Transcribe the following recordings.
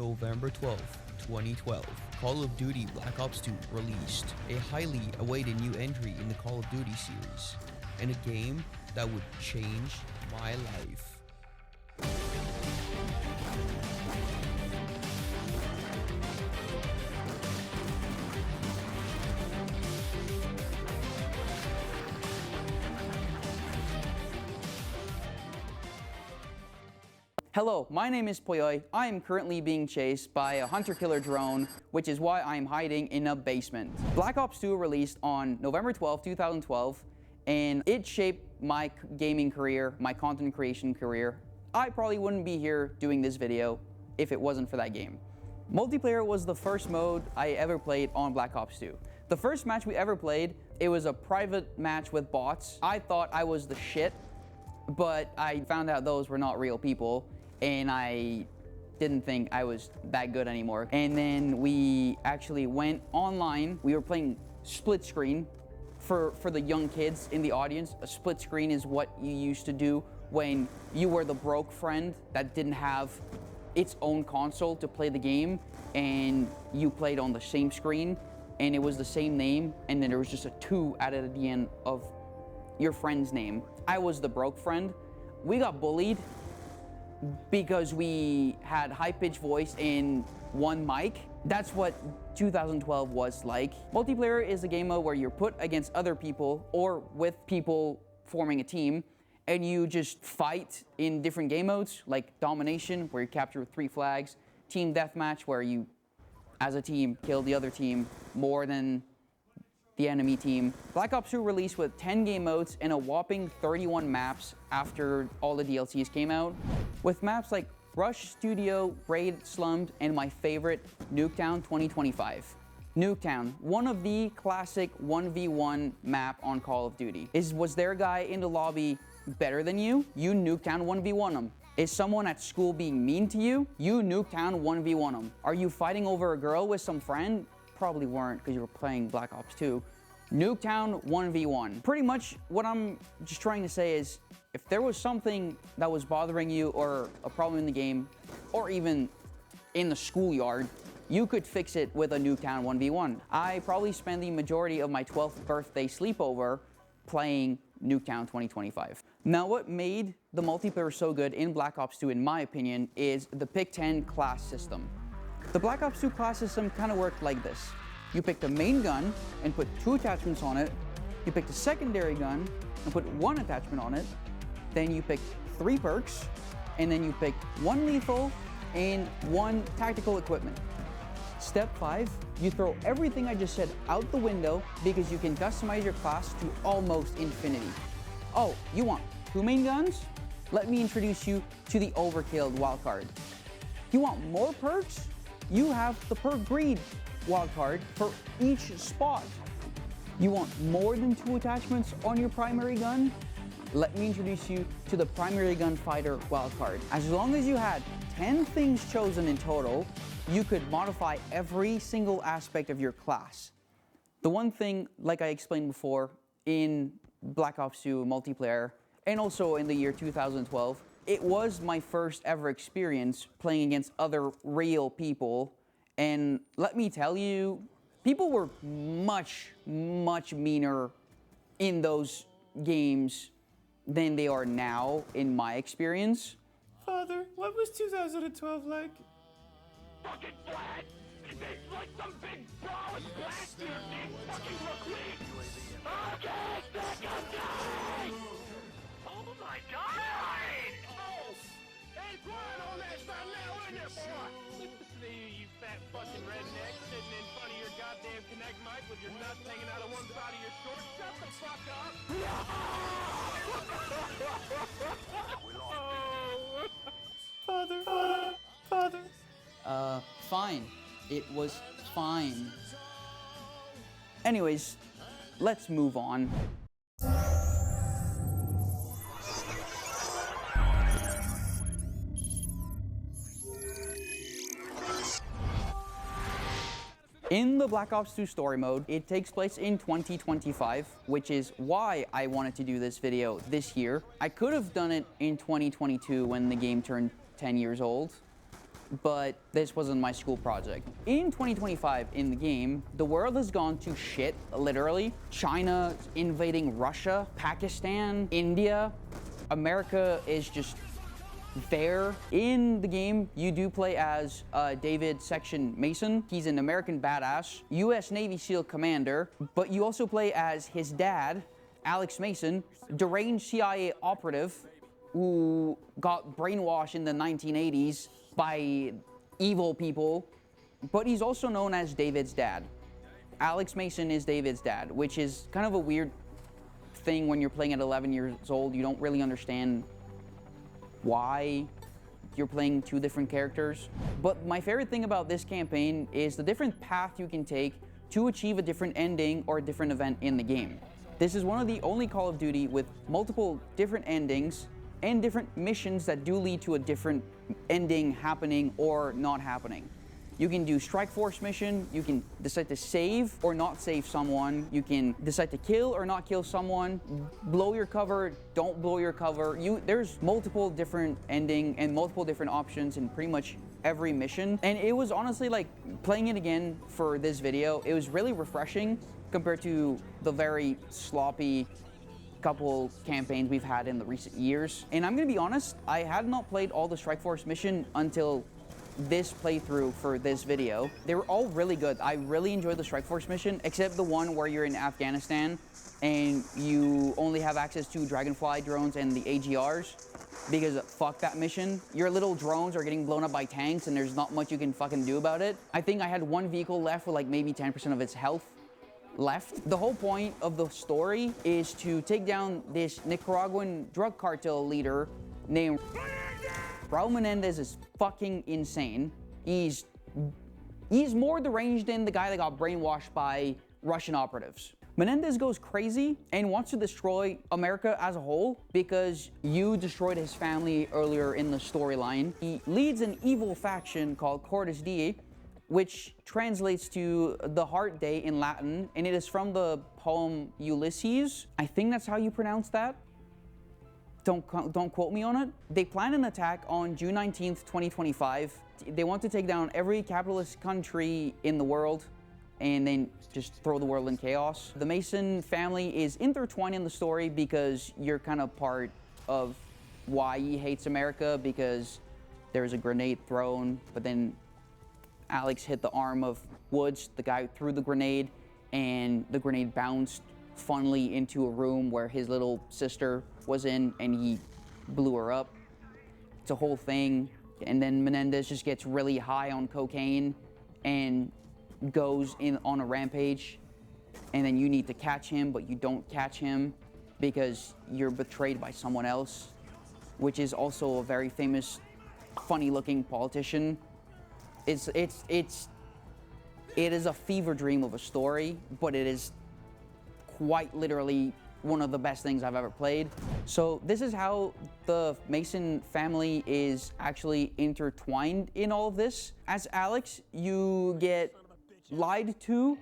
November 12th, 2012, Call of Duty Black Ops 2 released, a highly awaited new entry in the Call of Duty series, and a game that would change my life. Hello, my name is Poyoye. I am currently being chased by a hunter-killer drone, which is why I am hiding in a basement. Black Ops 2 released on November 12, 2012, and it shaped my gaming career, my content creation career. I probably wouldn't be here doing this video if it wasn't for that game. Multiplayer was the first mode I ever played on Black Ops 2. The first match we ever played, it was a private match with bots. I thought I was the shit, but I found out those were not real people, and I didn't think I was that good anymore. And then we actually went online. We were playing split screen. For the young kids in the audience, a split screen is what you used to do when you were the broke friend that didn't have its own console to play the game, and you played on the same screen, and it was the same name, and then there was just a 2 added at the end of your friend's name. I was the broke friend. We got bullied because we had high-pitched voice and one mic. That's what 2012 was like. Multiplayer is a game mode where you're put against other people or with people forming a team, and you just fight in different game modes, like Domination, where you capture 3 flags, Team Deathmatch, where you, as a team, kill the other team more than the enemy team. Black Ops 2 released with 10 game modes and a whopping 31 maps after all the DLCs came out, with maps like Rush, Studio, Raid, Slummed, and my favorite, Nuketown 2025. Nuketown, one of the classic 1v1 map on Call of Duty. Was their guy in the lobby better than you? You Nuketown 1v1 them. Is someone at school being mean to you? You Nuketown 1v1 them. Are you fighting over a girl with some friend? Probably weren't, because you were playing Black Ops 2. Nuketown 1v1. Pretty much what I'm just trying to say is, if there was something that was bothering you or a problem in the game, or even in the schoolyard, you could fix it with a Nuketown 1v1. I probably spent the majority of my 12th birthday sleepover playing Nuketown 2025. Now, what made the multiplayer so good in Black Ops 2, in my opinion, is the Pick 10 class system. The Black Ops 2 class system kind of worked like this. You picked a main gun and put 2 attachments on it. You picked a secondary gun and put 1 attachment on it. Then you picked 3 perks, and then you picked 1 lethal and 1 tactical equipment. Step 5, you throw everything I just said out the window because you can customize your class to almost infinity. Oh, you want 2 main guns? Let me introduce you to the Overkilled wildcard. You want more perks? You have the perk greed wildcard for each spot. You want more than 2 attachments on your primary gun? Let me introduce you to the primary gunfighter wildcard. As long as you had 10 things chosen in total, you could modify every single aspect of your class. The one thing, like I explained before, in Black Ops 2 multiplayer, and also in the year 2012, it was my first ever experience playing against other real people. And let me tell you, people were much, much meaner in those games than they are now, in my experience. Father, what was 2012 like? Fucking flat! It's like some big ball of plastic named fucking MacLeod! Okay, second. Oh my god! Oh! Hey, quiet on that side now, in there, boy! Listen to you, you fat fucking redneck, sitting in front of your goddamn Connect mic with your nuts hanging out of one side of your shorts. Shut the fuck up! Oh. Father. Fine. It was fine. Anyways, let's move on. In the Black Ops 2 story mode, it takes place in 2025, which is why I wanted to do this video this year. I could have done it in 2022 when the game turned 10 years old, but this wasn't my school project. In 2025, in the game, the world has gone to shit, literally. China invading Russia, Pakistan, India. America is just there. In the game, you do play as David Section Mason. He's an American badass, U.S. Navy SEAL commander, but you also play as his dad, Alex Mason, deranged CIA operative who got brainwashed in the 1980s by evil people, but he's also known as David's dad. Alex Mason is David's dad, which is kind of a weird thing when you're playing at 11 years old. You don't really understand why you're playing two different characters. But my favorite thing about this campaign is the different path you can take to achieve a different ending or a different event in the game. This is one of the only Call of Duty with multiple different endings and different missions that do lead to a different ending happening or not happening. You can do Strike Force mission, you can decide to save or not save someone, you can decide to kill or not kill someone, blow your cover, don't blow your cover. There's multiple different ending and multiple different options in pretty much every mission. And it was honestly like playing it again for this video, it was really refreshing compared to the very sloppy couple campaigns we've had in the recent years. And I'm gonna be honest, I had not played all the Strike Force mission until this playthrough for this video. They were all really good. I really enjoyed the Strike Force mission, except the one where you're in Afghanistan and you only have access to Dragonfly drones and the AGRs, because fuck that mission. Your little drones are getting blown up by tanks and there's not much you can fucking do about it. I think I had one vehicle left with like maybe 10% of its health left. The whole point of the story is to take down this Nicaraguan drug cartel leader named Raul Menendez. Is fucking insane. He's more deranged than the guy that got brainwashed by Russian operatives. Menendez goes crazy and wants to destroy America as a whole because you destroyed his family earlier in the storyline. He leads an evil faction called Cortes Dei, which translates to the Heart Day in Latin, and it is from the poem Ulysses. I think that's how you pronounce that. Don't quote me on it. They plan an attack on June 19th, 2025. They want to take down every capitalist country in the world and then just throw the world in chaos. The Mason family is intertwined in the story because you're kind of part of why he hates America, because there's a grenade thrown, but then Alex hit the arm of Woods, the guy who threw the grenade, and the grenade bounced funnily into a room where his little sister was in, and he blew her up. It's a whole thing. And then Menendez just gets really high on cocaine and goes in on a rampage, and then you need to catch him, but you don't catch him because you're betrayed by someone else, which is also a very famous, funny-looking politician. It is a fever dream of a story, but it is quite literally one of the best things I've ever played. So this is how the Mason family is actually intertwined in all of this. As Alex, you get lied to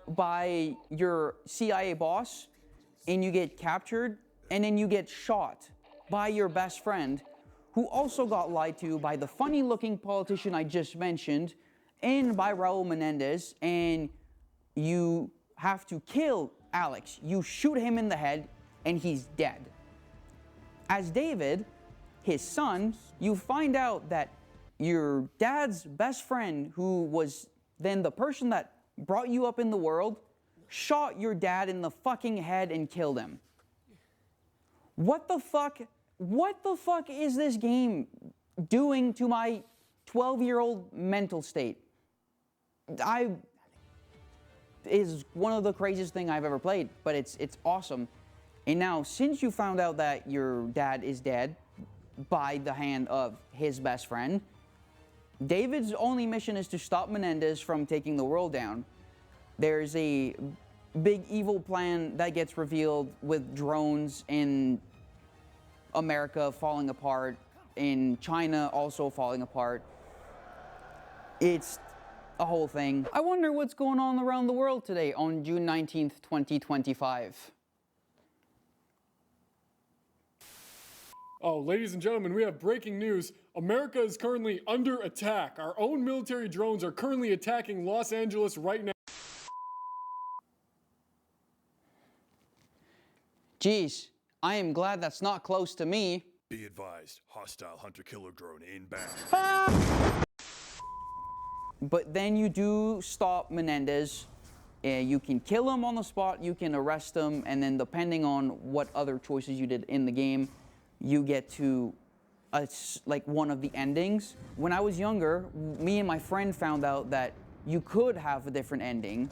by your CIA boss, and you get captured, and then you get shot by your best friend, who also got lied to by the funny-looking politician I just mentioned, and by Raul Menendez, and you have to kill Alex. You shoot him in the head, and he's dead. As David, his son, you find out that your dad's best friend, who was then the person that brought you up in the world, shot your dad in the fucking head and killed him. What the fuck is this game doing to my 12-year-old mental state? Is one of the craziest things I've ever played, but it's awesome. And now, since you found out that your dad is dead by the hand of his best friend, David's only mission is to stop Menendez from taking the world down. There's a big evil plan that gets revealed with drones in America falling apart, in China also falling apart. It's a whole thing. I wonder what's going on around the world today on June 19th, 2025. Oh, ladies and gentlemen, we have breaking news. America is currently under attack. Our own military drones are currently attacking Los Angeles right now. Geez, I am glad that's not close to me. Be advised, hostile hunter-killer drone inbound. But then you do stop Menendez. You can kill him on the spot, you can arrest him, and then depending on what other choices you did in the game, you get to like one of the endings. When I was younger, me and my friend found out that you could have a different ending,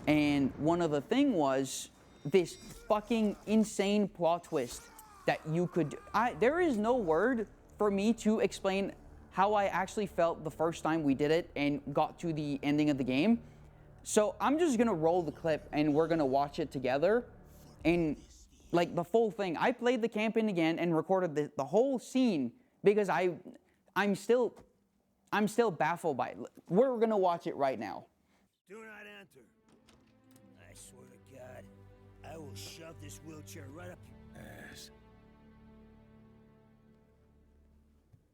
and one of the thing was this fucking insane plot twist that you could. There is no word for me to explain how I actually felt the first time we did it and got to the ending of the game. So I'm just gonna roll the clip and we're gonna watch it together, and like the full thing. I played the campaign again and recorded the whole scene because I'm still baffled by it. We're gonna watch it right now. Do not enter. I swear to God, I will shove this wheelchair right up your ass.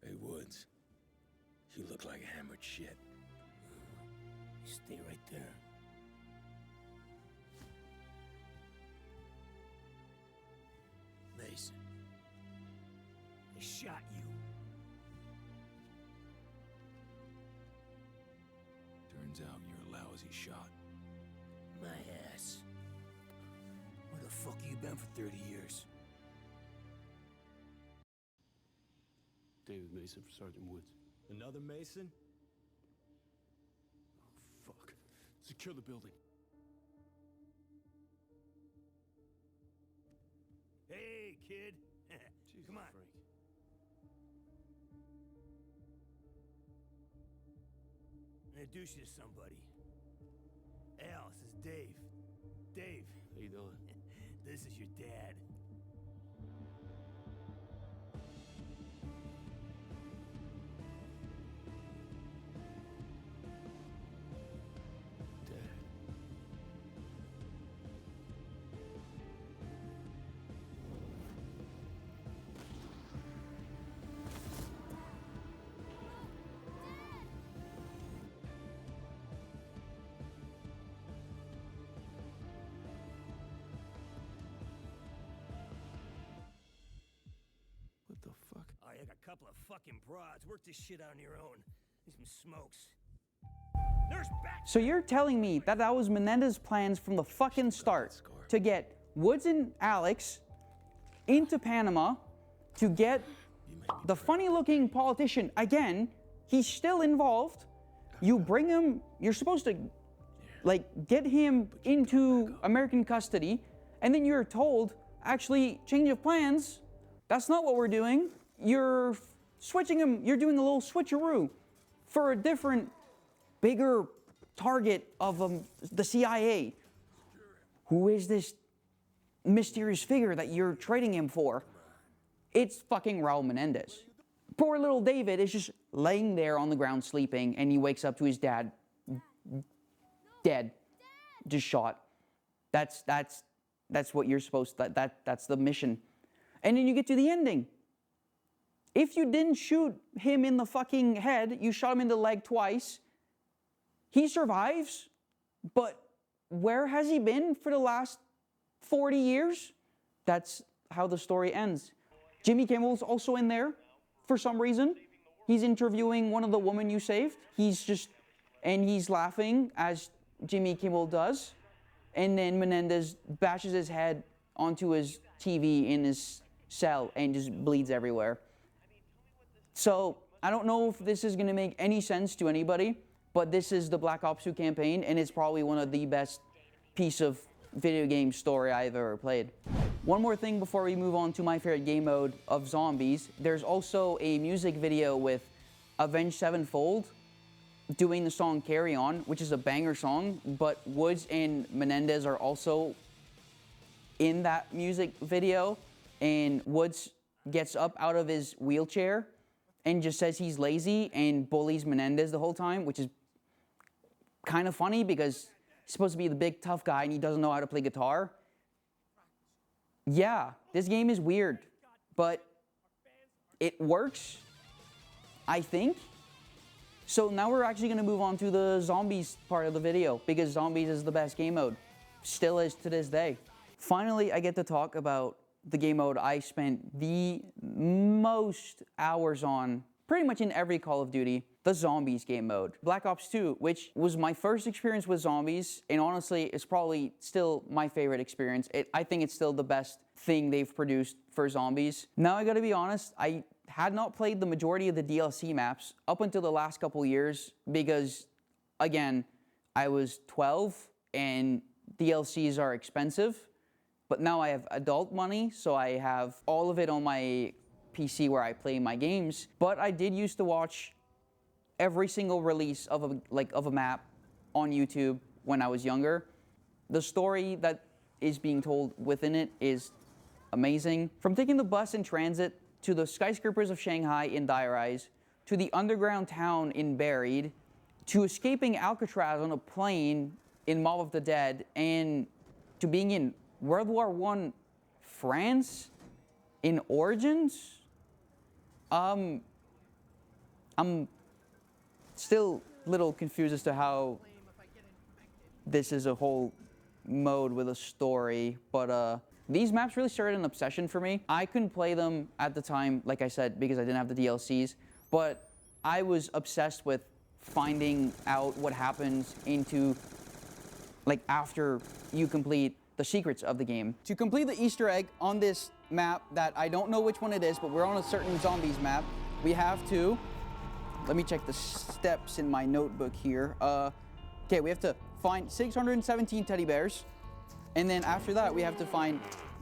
Hey, Woods. You look like hammered shit. Stay right there. Mason, I shot you. Turns out you're a lousy shot. My ass. Where the fuck you been for 30 years? David Mason for Sergeant Woods. Another Mason? Fuck. Secure the building. Hey, kid. Jesus, Come on. Frank. Introduce you to somebody. Al, this is Dave. Dave. How you doing? This is your dad. What the fuck? Oh, you got a couple of fucking broads. Work this shit out on your own. Need some smokes. Nurse back! So you're telling me that that was Menendez's plans from the fucking start to get Woods and Alex into Panama to get the funny-looking politician, again, he's still involved. You bring him, you're supposed to, like, get him into American custody, and then you're told, actually, change of plans, that's not what we're doing. You're switching him, you're doing a little switcheroo for a different, bigger target of the CIA. Who is this mysterious figure that you're trading him for? It's fucking Raul Menendez. Poor little David is just laying there on the ground sleeping, and he wakes up to his dad dead, just shot. That's what you're supposed to, that's the mission. And then you get to the ending. If you didn't shoot him in the fucking head, you shot him in the leg twice, he survives, but where has he been for the last 40 years? That's how the story ends. Jimmy Kimmel's also in there for some reason. He's interviewing one of the women you saved. And he's laughing as Jimmy Kimmel does. And then Menendez bashes his head onto his TV in his cell and just bleeds everywhere. So I don't know if this is gonna make any sense to anybody, but this is the Black Ops 2 campaign, and it's probably one of the best piece of video game story I've ever played. One more thing before we move on to my favorite game mode of zombies. There's also a music video with Avenged Sevenfold doing the song Carry On, which is a banger song, but Woods and Menendez are also in that music video, and Woods gets up out of his wheelchair and just says he's lazy and bullies Menendez the whole time, which is kind of funny because he's supposed to be the big tough guy and he doesn't know how to play guitar. Yeah, this game is weird, but it works, I think. So now we're actually gonna move on to the zombies part of the video, because zombies is the best game mode. Still is to this day. Finally, I get to talk about the game mode I spent the most hours on pretty much in every Call of Duty, the zombies game mode. Black Ops 2, which was my first experience with zombies, and honestly, it's probably still my favorite experience. I think it's still the best thing they've produced for zombies. Now I gotta be honest, I had not played the majority of the DLC maps up until the last couple years because, again, I was 12 and DLCs are expensive, but now I have adult money, so I have all of it on my PC where I play my games. But I did used to watch every single release of a map on YouTube when I was younger. The story that is being told within it is amazing. From taking the bus in transit to the skyscrapers of Shanghai in Dire Eyes, to the underground town in Buried, to escaping Alcatraz on a plane in Mob of the Dead, and to being in World War I France in Origins. I'm still a little confused as to how this is a whole mode with a story, but these maps really started an obsession for me. I couldn't play them at the time, like I said, because I didn't have the DLCs, but I was obsessed with finding out what happens into, like, after you complete the secrets of the game. To complete the Easter egg on this map that I don't know which one it is, but we're on a certain zombies map, we have to, let me check the steps in my notebook here. Okay, we have to find 617 teddy bears. And then after that, we have to find,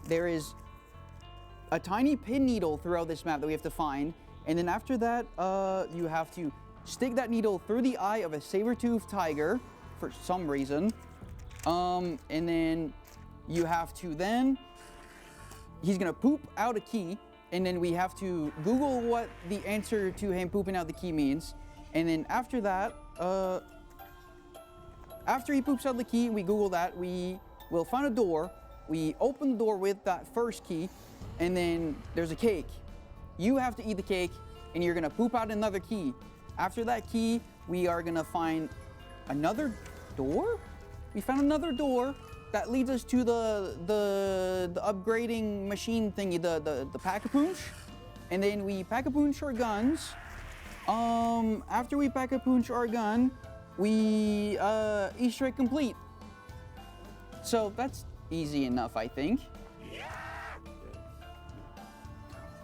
there is a tiny pin needle throughout this map that we have to find. And then after that, you have to stick that needle through the eye of a saber-toothed tiger for some reason. And then you have to then, he's gonna poop out a key. And then we have to Google what the answer to him pooping out the key means. And then after that, after he poops out the key, we Google that, we'll find a door, we open the door with that first key, and then there's a cake. You have to eat the cake, and you're gonna poop out another key. After that key, we are gonna find another door? We found another door that leads us to the upgrading machine thingy, the pack-a-punch. And then we pack-a-punch our guns. After we pack-a-punch our gun, we Easter egg complete. So that's easy enough, I think.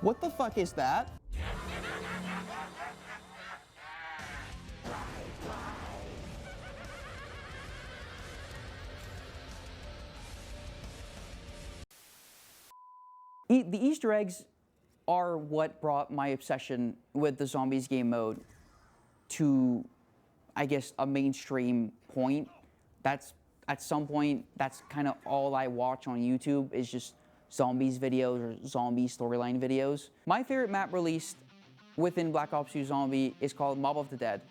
What the fuck is that? The Easter eggs are what brought my obsession with the zombies game mode to, I guess, a mainstream point. That's, at some point, that's kind of all I watch on YouTube is just zombies videos or zombie storyline videos. My favorite map released within Black Ops 2 Zombie is called Mob of the Dead.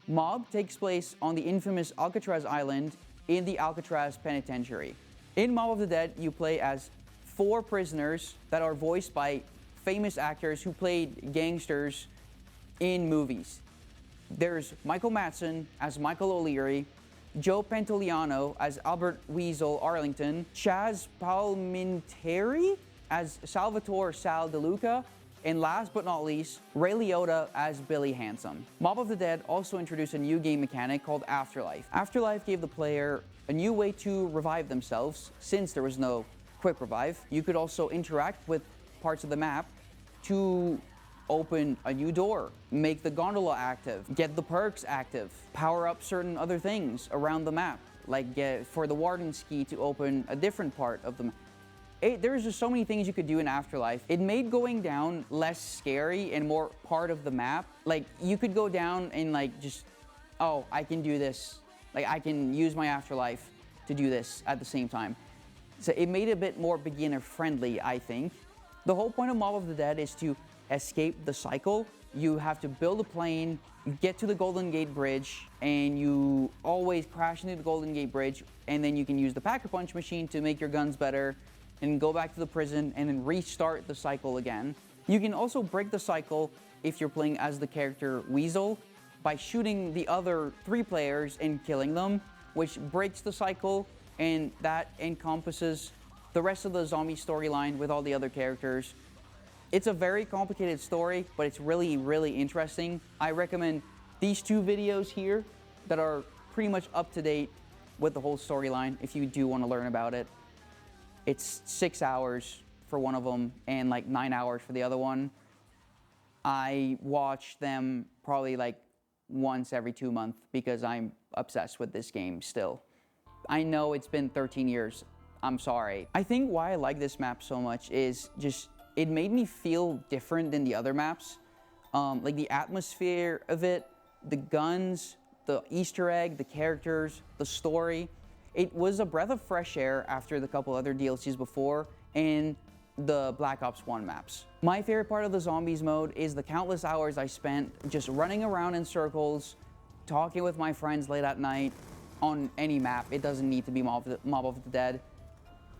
Mob takes place on the infamous Alcatraz Island in the Alcatraz Penitentiary. In Mob of the Dead, you play as 4 prisoners that are voiced by famous actors who played gangsters in movies. There's Michael Madsen as Michael O'Leary, Joe Pantoliano as Albert Weasel Arlington, Chaz Palminteri as Salvatore Sal DeLuca, and last but not least, Ray Liotta as Billy Handsome. Mob of the Dead also introduced a new game mechanic called Afterlife. Afterlife gave the player a new way to revive themselves since there was no quick revive. You could also interact with parts of the map to open a new door, make the gondola active, get the perks active, power up certain other things around the map, like get for the Warden's key to open a different part of the map. There's just so many things you could do in Afterlife. It made going down less scary and more part of the map. Like, you could go down and like just, oh, I can do this. Like, I can use my Afterlife to do this at the same time. So it made it a bit more beginner friendly, I think. The whole point of Mob of the Dead is to escape the cycle. You have to build a plane, get to the Golden Gate Bridge, and you always crash into the Golden Gate Bridge, and then you can use the Pack-a-Punch machine to make your guns better, and go back to the prison, and then restart the cycle again. You can also break the cycle if you're playing as the character Weasel by shooting the other 3 players and killing them, which breaks the cycle, and that encompasses the rest of the zombie storyline with all the other characters. It's a very complicated story, but it's really, really interesting. I recommend these 2 videos here that are pretty much up to date with the whole storyline if you do want to learn about it. It's 6 hours for one of them and like 9 hours for the other one. I watch them probably like once every 2 months because I'm obsessed with this game still. I know it's been 13 years. I'm sorry. I think why I like this map so much is just it made me feel different than the other maps. Like the atmosphere of it, the guns, the Easter egg, the characters, the story. It was a breath of fresh air after the couple other DLCs before and the Black Ops 1 maps. My favorite part of the zombies mode is the countless hours I spent just running around in circles, talking with my friends late at night on any map. It doesn't need to be Mob of the Dead.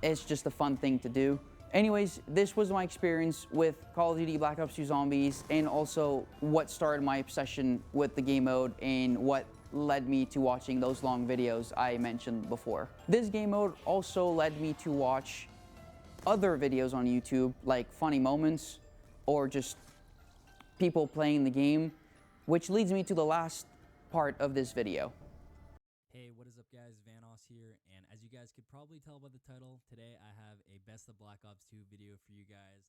It's just a fun thing to do. Anyways, this was my experience with Call of Duty Black Ops 2 Zombies, and also what started my obsession with the game mode and what led me to watching those long videos I mentioned before. This game mode also led me to watch other videos on YouTube, like funny moments or just people playing the game, which leads me to the last part of this video. Hey, what is up guys, Vanos here, and as you guys could probably tell by the title, today I have a Best of Black Ops 2 video for you guys.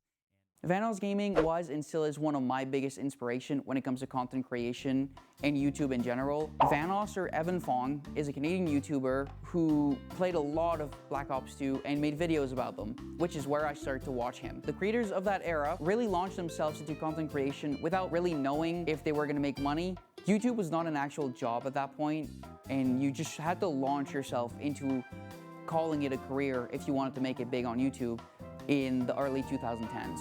Vanos Gaming was and still is one of my biggest inspiration when it comes to content creation and YouTube in general. Vanos, or Evan Fong, is a Canadian YouTuber who played a lot of Black Ops 2 and made videos about them, which is where I started to watch him. The creators of that era really launched themselves into content creation without really knowing if they were going to make money. YouTube was not an actual job at that point, and you just had to launch yourself into calling it a career if you wanted to make it big on YouTube in the early 2010s.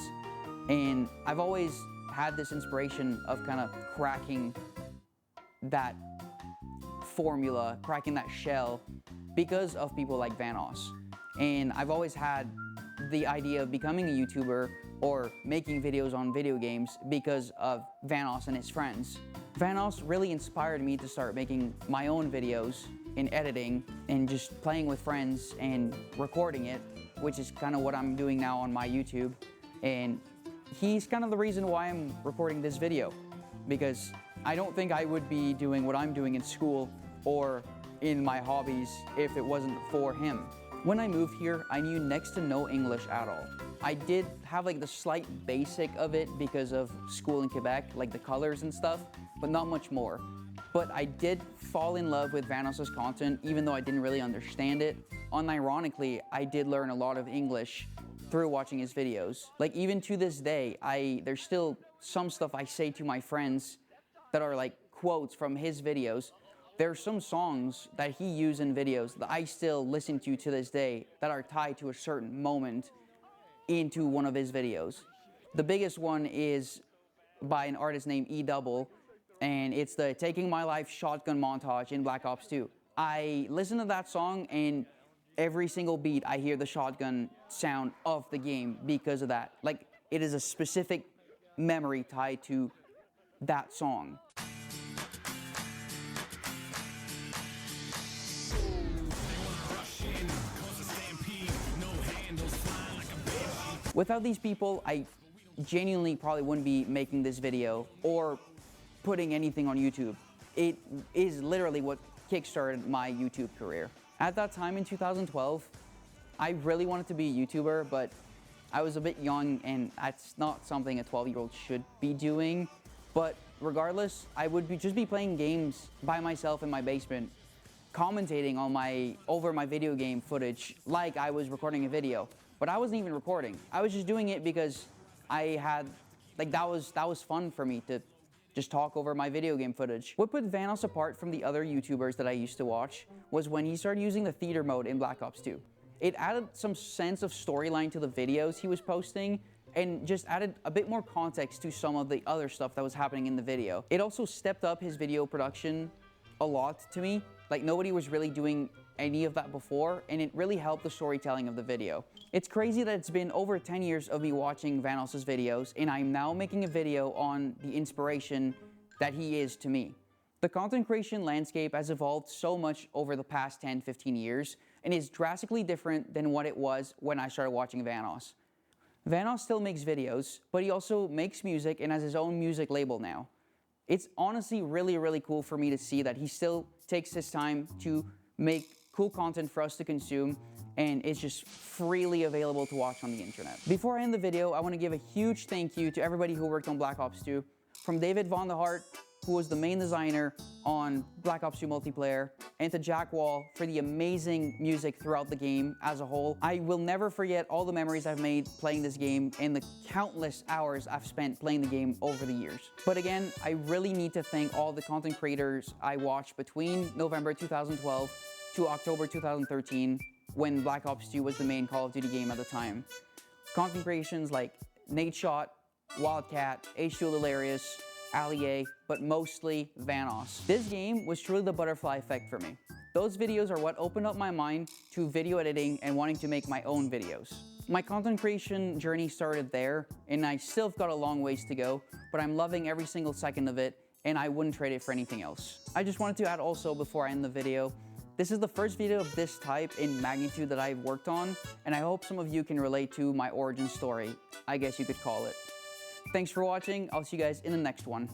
And I've always had this inspiration of kind of cracking that formula, cracking that shell, because of people like Vanos. And I've always had the idea of becoming a YouTuber or making videos on video games because of Vanos and his friends. Vanos really inspired me to start making my own videos in editing and just playing with friends and recording it, which is kind of what I'm doing now on my YouTube. And he's kind of the reason why I'm recording this video, because I don't think I would be doing what I'm doing in school or in my hobbies if it wasn't for him. When I moved here, I knew next to no English at all. I did have like the slight basic of it because of school in Quebec, like the colors and stuff, but not much more. But I did fall in love with Vanos' content, even though I didn't really understand it. Unironically, I did learn a lot of English through watching his videos. Like even to this day, there's still some stuff I say to my friends that are like quotes from his videos. There's some songs that he used in videos that I still listen to this day that are tied to a certain moment into one of his videos. The biggest one is by an artist named E-Double, and it's the Taking My Life shotgun montage in Black Ops 2. I listen to that song, and every single beat I hear the shotgun sound of the game because of that. Like, it is a specific memory tied to that song. Without these people, I genuinely probably wouldn't be making this video or putting anything on YouTube. It is literally what kickstarted my YouTube career. At that time in 2012, I really wanted to be a YouTuber, but I was a bit young and that's not something a 12-year-old should be doing. But regardless, I would just be playing games by myself in my basement, commentating on over my video game footage like I was recording a video. But I wasn't even recording. I was just doing it because I had, like, that was fun for me to just talk over my video game footage. What put Vanos apart from the other YouTubers that I used to watch was when he started using the theater mode in Black Ops 2. It added some sense of storyline to the videos he was posting and just added a bit more context to some of the other stuff that was happening in the video. It also stepped up his video production a lot to me Like nobody was really doing any of that before, and it really helped the storytelling of the video. It's crazy that it's been over 10 years of me watching Vanos's videos, and I'm now making a video on the inspiration that he is to me. The content creation landscape has evolved so much over the past 10-15 years, and is drastically different than what it was when I started watching Vanos. Vanos still makes videos, but he also makes music and has his own music label now. It's honestly really, really cool for me to see that he still takes his time to make cool content for us to consume, and it's just freely available to watch on the internet. Before I end the video, I want to give a huge thank you to everybody who worked on Black Ops 2, from David Von the Hart, who was the main designer on Black Ops 2 multiplayer, and to Jack Wall for the amazing music throughout the game as a whole. I will never forget all the memories I've made playing this game and the countless hours I've spent playing the game over the years. But again, I really need to thank all the content creators I watched between November 2012 to October 2013, when Black Ops 2 was the main Call of Duty game at the time. Content creations like Jschlatt, Wildcat, H2 Hilarious, Ali A, but mostly Vanos. This game was truly the butterfly effect for me. Those videos are what opened up my mind to video editing and wanting to make my own videos. My content creation journey started there, and I still have got a long ways to go, but I'm loving every single second of it, and I wouldn't trade it for anything else. I just wanted to add also before I end the video, this is the first video of this type in magnitude that I've worked on, and I hope some of you can relate to my origin story, I guess you could call it. Thanks for watching. I'll see you guys in the next one.